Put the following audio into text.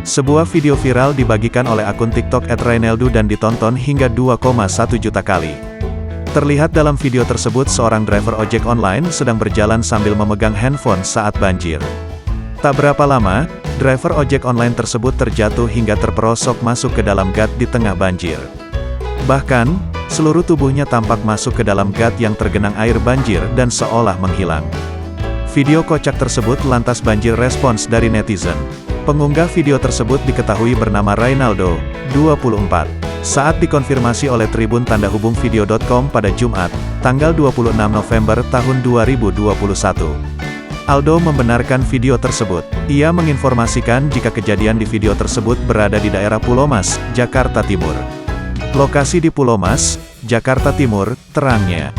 Sebuah video viral dibagikan oleh akun TikTok @raineldu dan ditonton hingga 2,1 juta kali. Terlihat dalam video tersebut seorang driver ojek online sedang berjalan sambil memegang handphone saat banjir. Tak berapa lama, driver ojek online tersebut terjatuh hingga terperosok masuk ke dalam gat di tengah banjir. Bahkan, seluruh tubuhnya tampak masuk ke dalam gat yang tergenang air banjir dan seolah menghilang. Video kocak tersebut lantas banjir respons dari netizen. Pengunggah video tersebut diketahui bernama Rainaldo, 24. Saat dikonfirmasi oleh Tribun Tanda Hubung Video.com pada Jumat, tanggal 26 November tahun 2021. Aldo membenarkan video tersebut. Ia menginformasikan jika kejadian di video tersebut berada di daerah Pulau Mas, Jakarta Timur. Lokasi di Pulau Mas, Jakarta Timur, terangnya.